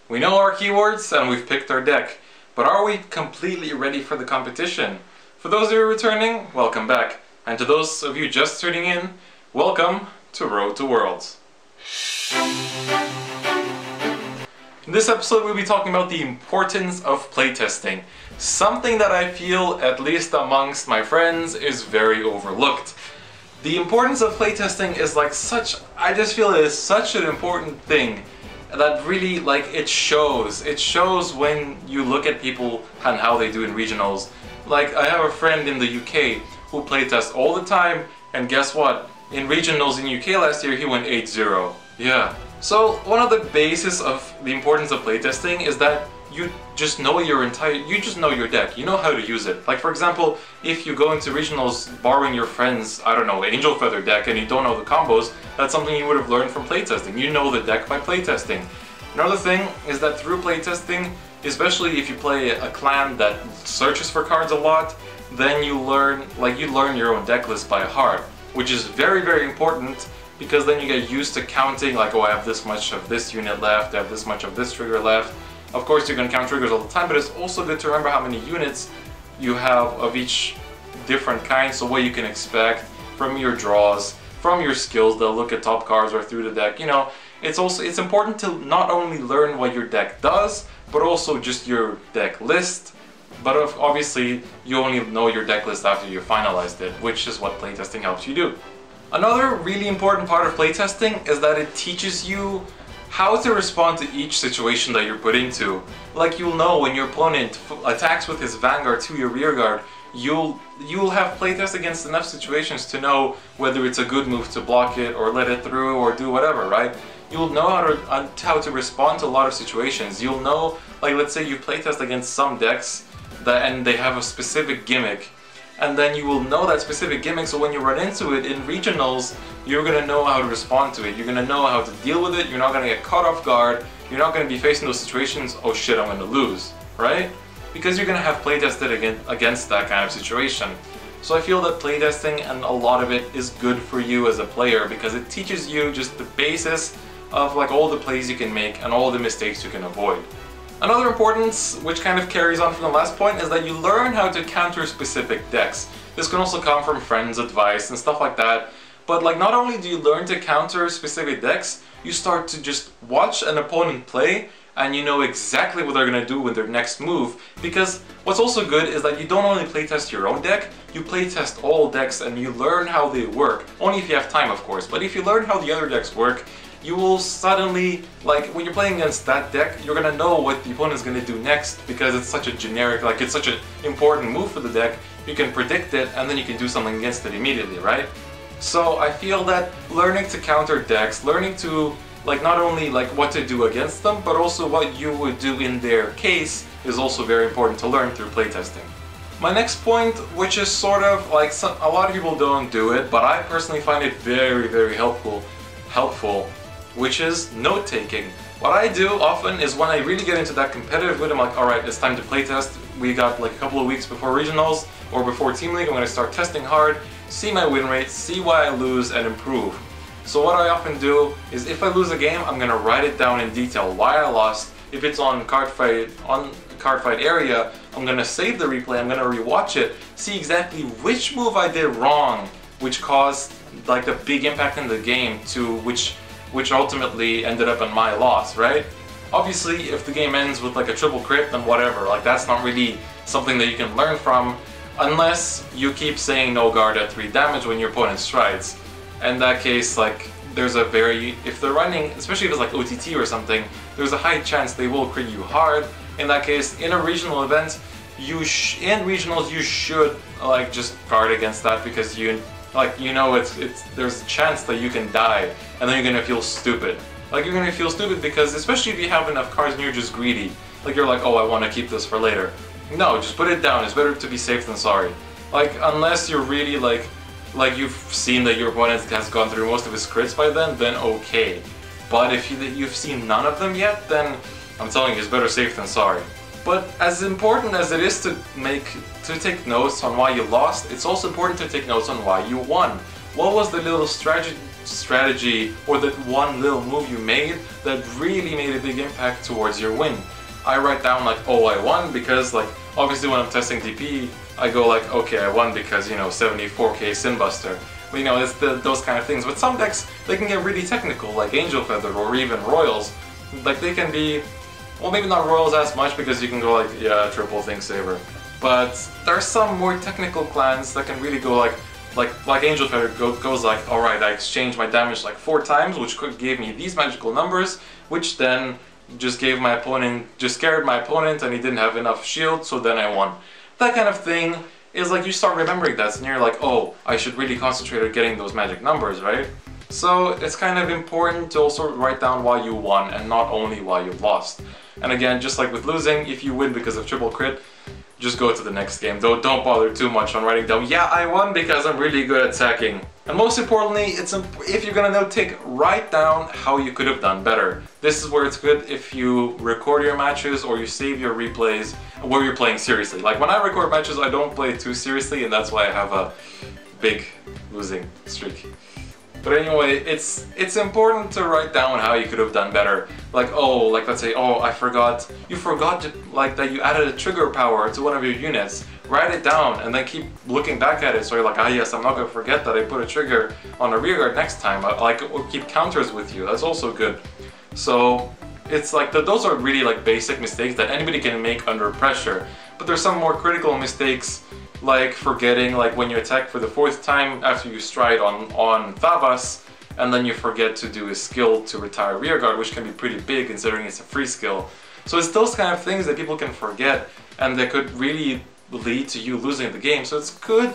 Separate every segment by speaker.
Speaker 1: We know our keywords and we've picked our deck, but are we completely ready for the competition? For those of you returning, welcome back. And to those of you just tuning in, welcome to Road to Worlds. In this episode we'll be talking about the importance of playtesting. Something that I feel, at least amongst my friends, is very overlooked. The importance of playtesting is I just feel it is such an important thing that really, it shows. It shows when you look at people and how they do in regionals. Like, I have a friend in the UK who playtests all the time, and guess what? In regionals in UK last year he went 8-0. Yeah. So one of the bases of the importance of playtesting is that you just know your deck, you know how to use it. Like, for example, if you go into regionals borrowing your friend's, I don't know, Angel Feather deck and you don't know the combos, that's something you would have learned from playtesting. You know the deck by playtesting. Another thing is that through playtesting, especially if you play a clan that searches for cards a lot, then you learn your own deck list by heart, which is very, very important. Because then you get used to counting, like, oh, I have this much of this unit left, I have this much of this trigger left. Of course you're going to count triggers all the time, but it's also good to remember how many units you have of each different kind, so what you can expect from your draws, from your skills. They'll look at top cards or through the deck. You know, it's important to not only learn what your deck does, but also just your deck list. But obviously you only know your deck list after you finalized it, which is what playtesting helps you do. Another really important part of playtesting is that it teaches you how to respond to each situation that you're put into. Like, you'll know when your opponent attacks with his Vanguard to your rearguard, you'll have playtest against enough situations to know whether it's a good move to block it or let it through or do whatever, right? You'll know how to respond to a lot of situations. You'll know, like, let's say you playtest against some decks and they have a specific gimmick. And then you will know that specific gimmick, so when you run into it in regionals, you're going to know how to respond to it. You're going to know how to deal with it. You're not going to get caught off guard. You're not going to be facing those situations, oh shit, I'm going to lose, right? Because you're going to have playtested against that kind of situation. So I feel that playtesting, and a lot of it, is good for you as a player because it teaches you just the basis of, like, all the plays you can make and all the mistakes you can avoid. Another importance, which kind of carries on from the last point, is that you learn how to counter specific decks. This can also come from friends' advice and stuff like that. But, like, not only do you learn to counter specific decks, you start to just watch an opponent play and you know exactly what they're going to do with their next move. Because what's also good is that you don't only playtest your own deck, you playtest all decks and you learn how they work. Only if you have time, of course. But if you learn how the other decks work, you will suddenly, like, when you're playing against that deck, you're gonna know what the opponent's gonna do next because it's such a generic, like, it's such an important move for the deck. You can predict it and then you can do something against it immediately, right? So I feel that learning to counter decks, learning to, like, not only, like, what to do against them, but also what you would do in their case is also very important to learn through playtesting. My next point, which is sort of, like, a lot of people don't do it, but I personally find it very, very helpful, which is note-taking. What I do often is when I really get into that competitive mood, I'm like, alright, it's time to playtest. We got like a couple of weeks before regionals or before Team League. I'm going to start testing hard, see my win rate, see why I lose, and improve. So what I often do is, if I lose a game, I'm going to write it down in detail why I lost. If it's on Cardfight area, I'm going to save the replay, I'm going to rewatch it, see exactly which move I did wrong, which caused, like, the big impact in the game, to which ultimately ended up in my loss, right? Obviously, if the game ends with, like, a triple crit, then whatever, like, that's not really something that you can learn from unless you keep saying no guard at 3 damage when your opponent strides. In that case, like, there's a if they're running, especially if it's like OTT or something, there's a high chance they will crit you hard. In that case, in a regional event, in regionals you should, like, just guard against that because there's a chance that you can die and then you're gonna feel stupid. Like, you're gonna feel stupid because, especially if you have enough cards and you're just greedy, like, you're like, oh, I want to keep this for later. No, just put it down. It's better to be safe than sorry. Like, unless you're really like you've seen that your opponent has gone through most of his crits by then okay. But if you've seen none of them yet, then I'm telling you, it's better safe than sorry. But as important as it is to take notes on why you lost, it's also important to take notes on why you won. What was the little strategy or that one little move you made that really made a big impact towards your win. I write down like, oh, I won because, like, obviously when I'm testing DP, I go like, okay, I won because, you know, 74k Sinbuster. But, you know, it's those kind of things. But some decks, they can get really technical, like Angel Feather or even Royals. Like, they can be, well, maybe not Royals as much because you can go like, yeah, triple Think Saver. But there are some more technical clans that can really go like Angel Feather goes like, alright, I exchanged my damage like 4 times, which gave me these magical numbers, which then just scared my opponent and he didn't have enough shield, so then I won. That kind of thing is like, you start remembering that and you're like, oh, I should really concentrate on getting those magic numbers, right? So it's kind of important to also write down why you won and not only why you lost. And again, just like with losing, if you win because of triple crit, just go to the next game. Don't bother too much on writing down, yeah, I won because I'm really good at sacking. And most importantly, if you're gonna note-take, write down how you could have done better. This is where it's good if you record your matches or you save your replays where you're playing seriously. Like when I record matches, I don't play too seriously, and that's why I have a big losing streak. But anyway, it's important to write down how you could have done better. Like, oh, like let's say, oh, you forgot to, like, that you added a trigger power to one of your units. Write it down and then keep looking back at it, so you're like, ah yes, I'm not going to forget that I put a trigger on a rearguard next time. Like, or keep counters with you, that's also good. So it's like, those are really like basic mistakes that anybody can make under pressure. But there's some more critical mistakes, like forgetting, like when you attack for the 4th time after you stride on Thavas, and then you forget to do a skill to retire rearguard, which can be pretty big considering it's a free skill. So it's those kind of things that people can forget, and that could really lead to you losing the game. So it's good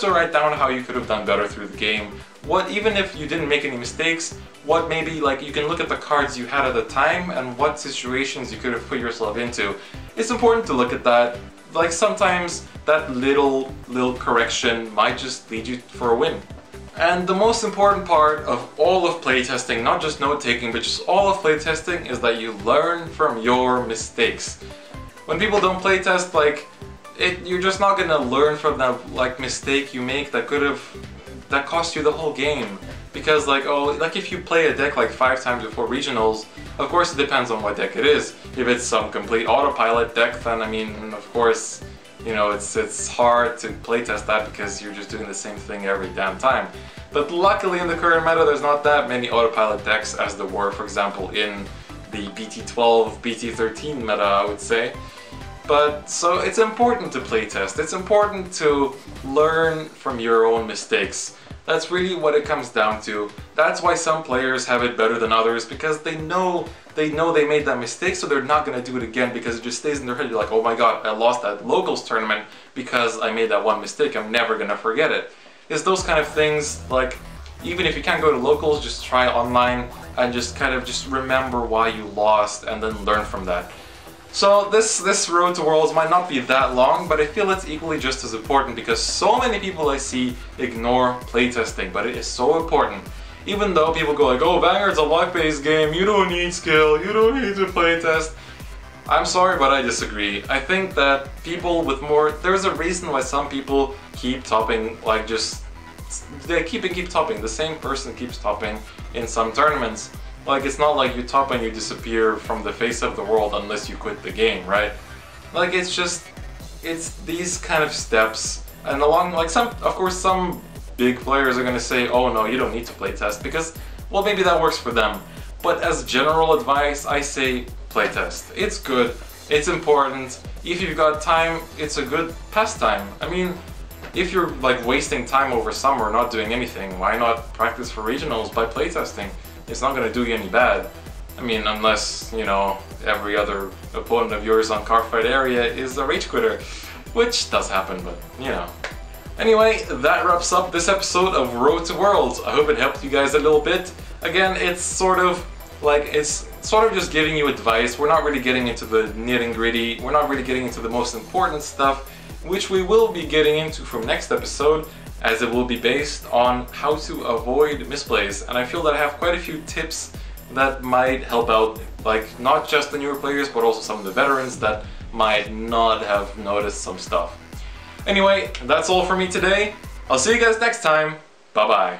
Speaker 1: to write down how you could have done better through the game. What, even if you didn't make any mistakes, what maybe, like, you can look at the cards you had at the time and what situations you could have put yourself into. It's important to look at that. Like, sometimes that little correction might just lead you for a win. And the most important part of all of playtesting, not just note-taking, but just all of playtesting, is that you learn from your mistakes. When people don't playtest, like, you're just not gonna learn from that, like, mistake you make that cost you the whole game. Because, like, oh, like if you play a deck like 5 times before regionals, of course it depends on what deck it is. If it's some complete autopilot deck, then I mean, of course, you know, it's hard to playtest that because you're just doing the same thing every damn time. But luckily in the current meta, there's not that many autopilot decks as there were, for example, in the BT12, BT13 meta, I would say. But, so it's important to playtest. It's important to learn from your own mistakes. That's really what it comes down to. That's why some players have it better than others, because they know they made that mistake, so they're not going to do it again because it just stays in their head. You're like, oh my god, I lost that locals tournament because I made that one mistake. I'm never going to forget it. It's those kind of things, like, even if you can't go to locals, just try online and just kind of just remember why you lost and then learn from that. So this road to Worlds might not be that long, but I feel it's equally just as important because so many people I see ignore playtesting, but it is so important. Even though people go like, oh, Vanguard's a luck-based game, you don't need skill, you don't need to playtest. I'm sorry, but I disagree. I think that people with more, there's a reason why some people keep topping, like just, they keep topping. The same person keeps topping in some tournaments. Like, it's not like you top and you disappear from the face of the world unless you quit the game, right? Like, it's just, it's these kind of steps. And along, like, of course, some big players are gonna say, oh no, you don't need to playtest because, well, maybe that works for them. But as general advice, I say playtest. It's good, it's important. If you've got time, it's a good pastime. I mean, if you're, like, wasting time over summer not doing anything, why not practice for regionals by playtesting? It's not going to do you any bad. I mean, unless, you know, every other opponent of yours on Cardfight area is a rage quitter, which does happen, but, you know. Anyway, that wraps up this episode of Road to Worlds. I hope it helped you guys a little bit. Again, it's sort of just giving you advice. We're not really getting into the nitty-gritty. We're not really getting into the most important stuff, which we will be getting into from next episode, as it will be based on how to avoid misplays. And I feel that I have quite a few tips that might help out, like, not just the newer players, but also some of the veterans that might not have noticed some stuff. Anyway, that's all for me today. I'll see you guys next time. Bye bye.